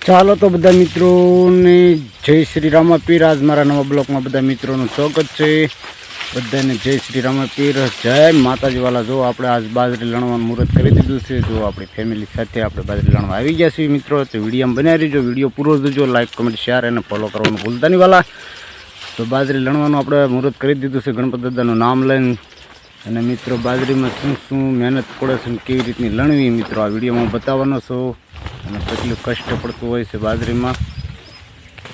ચાલો તો બધા મિત્રોને જય શ્રી રામાપીર। આજ મારા નવા બ્લોકમાં બધા મિત્રોનું સ્વાગત છે। બધાને જય શ્રી રામાપીર, જય માતાજી વાલા। જો આપણે આજ બાજરી લણવાનું મુહૂર્ત કરી દીધું છે। જો આપણી ફેમિલી સાથે આપણે બાજરી લણવા આવી ગયા છીએ મિત્રો। તો વિડીયોમાં બનાવી રહીજો, વિડીયો પૂરો જોજો, લાઈક કમેન્ટ શેર અને ફોલો કરવાનું ભૂલતા નહીં વાલા। તો બાજરી લણવાનું આપણે મુહૂર્ત કરી દીધું છે ગણપત દાદાનું નામ લઈને। અને મિત્રો બાજરીમાં શું મહેનત પડે છે અને કેવી રીતની લણવી મિત્રો આ વિડીયોમાં બતાવવાનો છું। અને કેટલું કષ્ટ પડતું હોય છે બાજરીમાં,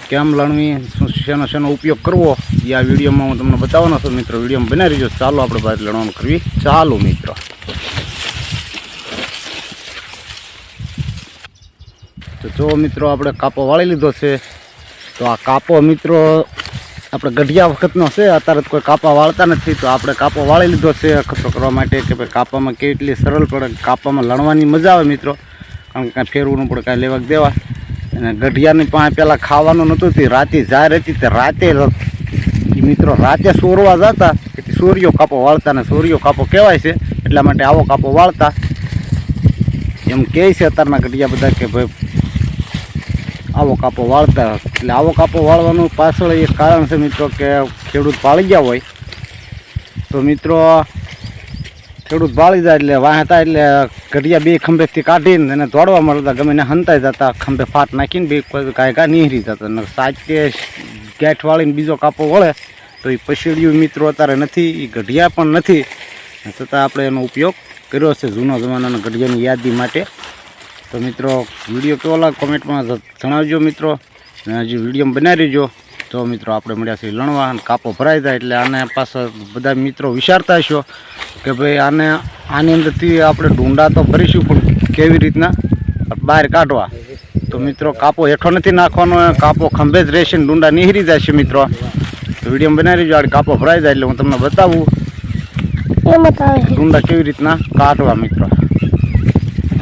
કેમ લણવી, શું શેનો ઉપયોગ કરવો એ આ વિડીયોમાં હું તમને બતાવવાનો છું મિત્રો। વિડીયોમાં બનાવી રહીજો। ચાલો આપણે બાજરી લણવાનું કરવી ચાલો મિત્રો। તો જો મિત્રો આપણે કાપો વાળી લીધો છે। તો આ કાપો મિત્રો આપણે ગઢિયા વખતનો છે, અત્યારે કોઈ કાપા વાળતા નથી। તો આપણે કાપો વાળી લીધો છે અખતરો કરવા માટે કે ભાઈ કાપામાં કેટલી સરળ પડે, કાપામાં લણવાની મજા આવે મિત્રો। કારણ કે કાંઈ ફેરવું ન પડે, કાંઈ લેવા દેવા। અને ગઢિયાની પાસે પહેલાં ખાવાનું નહોતું, તે રાતે જાહેર હતી, તે રાતે મિત્રો રાતે સોરવા જતા, એટલે સોરિયો કાપો વાળતા, ને સોરિયો કાપો કહેવાય છે એટલા માટે આવો કાપો વાળતા એમ કહે છે અત્યારના ગઢિયા બધા કે ભાઈ આવો કાપો વાળતા। એટલે આવો કાપો વાળવાનું પાછળ એક કારણ છે મિત્રો કે ખેડૂત પાળી ગયા હોય તો મિત્રો ખેડૂત ભાળી જાય એટલે વાહેતા એટલે ઘડિયા બે ખંભેથી કાઢીને એને દોડવા મળતા, ગમે એને હંતાઈ જતા, ખંભે ફાટ નાખીને બે ગાયકા નીહરી જતા। અને સાચે ગાંઠ વાળીને બીજો કાપો વળે તો એ પછીડિયું મિત્રો અત્યારે નથી, એ ગઢિયા પણ નથી, છતાં આપણે એનો ઉપયોગ કર્યો છે જૂના જમાનાના ગઢિયાની યાદી માટે। તો મિત્રો વિડીયો કેવો લાગે કોમેન્ટમાં જણાવજો મિત્રો, અને હજી વિડીયોમાં બનાવી રહીજો। તો મિત્રો આપણે મળ્યા છીએ લણવા, અને કાપો ભરાઈ જાય એટલે આને પાછળ બધા મિત્રો વિચારતા હશો કે ભાઈ આની અંદરથી આપણે ડુંડા તો ભરીશું પણ કેવી રીતના બહાર કાઢવા। તો મિત્રો કાપો હેઠો નથી નાખવાનો, કાપો ખંભે જ રહેશે ને ડુંડા નીહરી જાય છે મિત્રો। તો વિડીયોમાં બનાવી રહીજો, આ કાપો ભરાઈ જાય એટલે હું તમને બતાવું ડુંડા કેવી રીતના કાઢવા મિત્રો।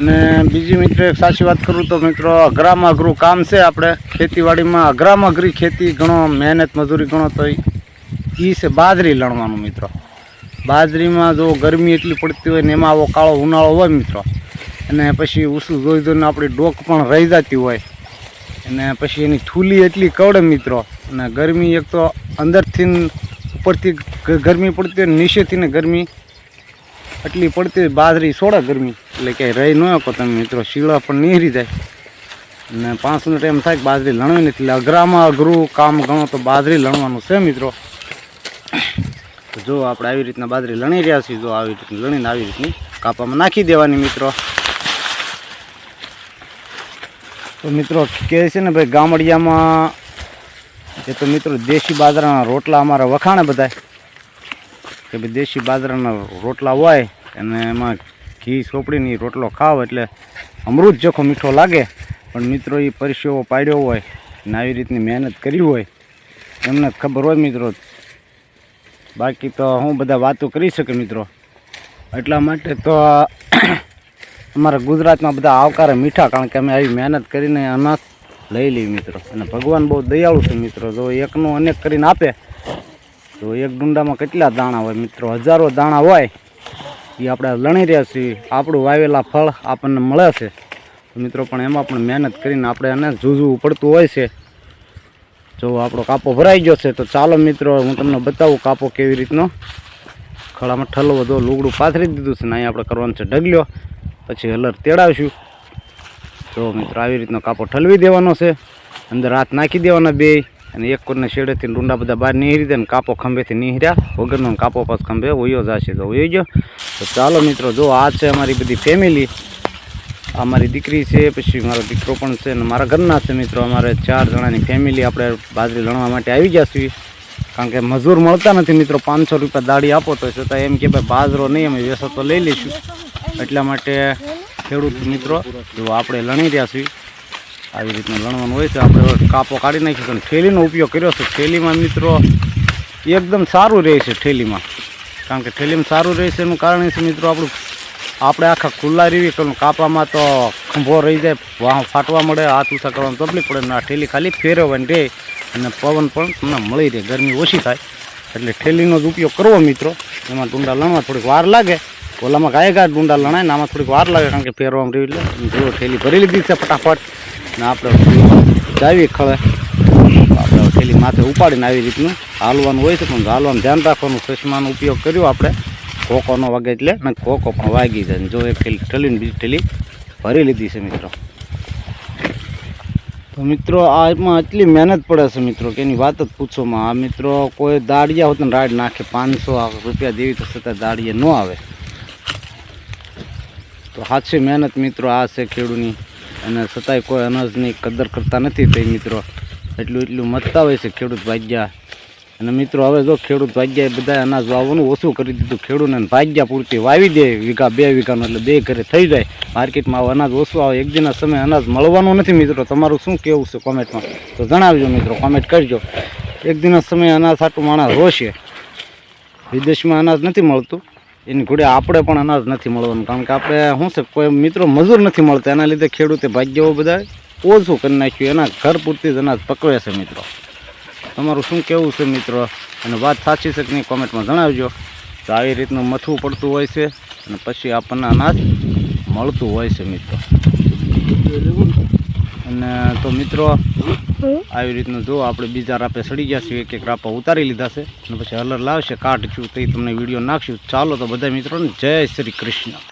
અને બીજી મિત્રો એક સાચી વાત કરું તો મિત્રો અઘરામાં અઘરું કામ છે આપણે ખેતીવાડીમાં, અઘરામાં અઘરી ખેતી ગણો, મહેનત મજૂરી ગણો તો એ છે બાજરી લણવાનું મિત્રો। બાજરીમાં જો ગરમી એટલી પડતી હોય ને એમાં આવો કાળો ઉનાળો હોય મિત્રો, અને પછી ઊસું જોઈ જોઈને આપણી ડોક પણ રહી જતી હોય, અને પછી એની થૂલી એટલી કવડે મિત્રો, અને ગરમી એક તો અંદરથી ઉપરથી ગરમી પડતી હોય, નીચેથી ને ગરમી એટલી પડતી હોય, બાજરી છોડે ગરમી એટલે ક્યાંય રહી ન શકો તમે મિત્રો, શીળા પણ નીહરી જાય। અને 5 મિનિટ એમ થાય કે બાજરી લણવી નથી, એટલે અઘરામાં અઘરું કામ ગણો તો બાજરી લણવાનું છે મિત્રો। તો જો આપણે આવી રીતના બાજરી લણી રહ્યા છીએ, જો આવી રીતની લણીને આવી રીતની કાપામાં નાખી દેવાની મિત્રો। તો મિત્રો કહે છે ને ભાઈ ગામડિયામાં એ તો મિત્રો દેશી બાજરાના રોટલા અમારા વખાણે બધા કે ભાઈ દેશી બાજરાના રોટલા હોય અને એમાં ઘી સોપડીને રોટલો ખાવ એટલે અમૃત જખો મીઠો લાગે। પણ મિત્રો એ પરસેવો પાડ્યો હોય ને આવી રીતની મહેનત કરી હોય એમને ખબર હોય મિત્રો, બાકી તો હું બધા વાતો કરી શકે મિત્રો। એટલા માટે તો અમારા ગુજરાતમાં બધા આવકારે મીઠા, કારણ કે અમે આવી મહેનત કરીને અનાજ લઈ લઈએ મિત્રો। અને ભગવાન બહુ દયાળુ છે મિત્રો, જો એકનું અનેક કરીને આપે તો એક ડુંડામાં કેટલા દાણા હોય મિત્રો, હજારો દાણા હોય, એ આપણે લણી રહ્યા છીએ, આપણું વાવેલા ફળ આપણને મળે છે મિત્રો। પણ એમાં પણ મહેનત કરીને આપણે એને ઝૂઝવું પડતું હોય છે। જો આપણો કાપો ભરાઈ ગયો છે તો ચાલો મિત્રો હું તમને બતાવું કાપો કેવી રીતનો ખળામાં ઠલવો, જો લુગડું પાથરી દીધું છે ને અહીંયા આપણે કરવાનું છે ઢગલ્યો, પછી હલર તેડાવશું। તો મિત્રો આવી રીતનો કાપો ઠલવી દેવાનો છે, અંદર હાથ નાખી દેવાના બે, અને એક કોરને શેડેથી ડુંડા બધા બહાર નીહરી દે, ને કાપો ખંભેથી નીહર્યા વગરનો કાપો પાસ ખંભે વયો જશે તો વયો ગયો। તો ચાલો મિત્રો જો આ છે અમારી બધી ફેમિલી, આ મારી દીકરી છે, પછી મારો દીકરો પણ છે, અને મારા ઘરના છે મિત્રો, અમારે 4 જણાની ફેમિલી આપણે બાજરી લણવા માટે આવી ગયા છીએ। કારણ કે મજૂર મળતા નથી મિત્રો, 500 રૂપિયા દાડી આપો તો છતાં એમ કે ભાઈ બાજરો નહીં અમે વેસો તો લઈ લઈશું, એટલા માટે ખેડૂત મિત્રો જો આપણે લણી રહ્યા છીએ આવી રીતનું લણવાનું હોય છે। આપણે કાપો કાઢી નાખીશું, ઠેલીનો ઉપયોગ કર્યો છે। ઠેલીમાં મિત્રો એકદમ સારું રહે છે ઠેલીમાં, કારણ કે ઠેલીમાં સારું રહે છે એનું કારણ એ છે મિત્રો આપણે આખા ખુલ્લા રેવી કરું, કાપામાં તો ખંભો રહી જાય, વાહ ફાટવા મળે, હાથ ઊંચા કરવાનું તકલીફ પડે, ને આ ઠેલી ખાલી ફેરવવાની રહે અને પવન પણ તમને મળી રહે, ગરમી ઓછી થાય, એટલે ઠેલીનો જ ઉપયોગ કરવો મિત્રો। એમાં ડુંડા લણવા થોડીક વાર લાગે, ઓલામાં ગાય ડુંડા લણાય ને આમાં થોડીક વાર લાગે, કારણ કે ફેરવામાં રહ્યું એટલે જો ઠેલી ભરી લીધી છે ફટાફટ। ને આપણે જાવી ખળે આપણે થેલી માથે ઉપાડીને આવી રીતનું હાલવાનું હોય છે, પણ હાલવાનું ધ્યાન રાખવાનું. ચશ્માનો ઉપયોગ કર્યો આપણે, કોકો ન વાગે એટલે, ને કોકો પણ વાગી જાય. જો એક થેલી ઠલીને બીજી થેલી ભરી લીધી છે મિત્રો. તો મિત્રો આમાં એટલી મહેનત પડે છે મિત્રો કે એની વાત જ પૂછોમાં. આ મિત્રો કોઈ દાળિયા હોત ને રાડ નાખે 500 રૂપિયા દેવી તો છતાં દાળિયા ન આવે. તો સાચી મહેનત મિત્રો આ છે ખેડૂતની, અને છતાંય કોઈ અનાજની કદર કરતા નથી. તો મિત્રો એટલું મતતા હોય છે ખેડૂત ભાગ્યા. અને મિત્રો હવે જો ખેડૂત ભાગ્યાએ બધા અનાજ વાવવાનું ઓછું કરી દીધું. ખેડૂતને ભાગ્યા પૂરતી વાવી દે વીઘા 2 વીઘાનું, એટલે 2 ઘરે થઈ જાય. માર્કેટમાં અનાજ ઓછું આવે, એક દિનના સમય અનાજ મળવાનું નથી મિત્રો. તમારું શું કહેવું છે કોમેન્ટમાં તો જણાવજો મિત્રો, કોમેન્ટ કરજો. એક દિનના સમયે અનાજ સાટું માણસ રોશે. વિદેશમાં અનાજ નથી મળતું, એની ઘોડે આપણે પણ અનાજ નથી મળવાનું. કારણ કે આપણે શું છે, કોઈ મિત્રો મજૂર નથી મળતા, એના લીધે ખેડૂતે ભાગ્યાઓ બધા ઓછું કરી નાખ્યું. એના ઘર પૂરતી જ અનાજ પકવે છે મિત્રો. તમારું શું કહેવું છે મિત્રો, અને વાત સાચી છે કે નહીં કોમેન્ટમાં જણાવજો. તો આવી રીતનું મથવું પડતું હોય છે, અને પછી આપણને અનાજ મળતું હોય છે મિત્રો. અને તો મિત્રો આવી રીતનું જો આપણે બીજા રાપે સડી ગયા છીએ, એક રાપા ઉતારી લીધા છે, અને પછી હલર લાવશે કાઢશું તો તમને વિડીયો નાખશું. ચાલો તો બધા મિત્રોને જય શ્રી કૃષ્ણ.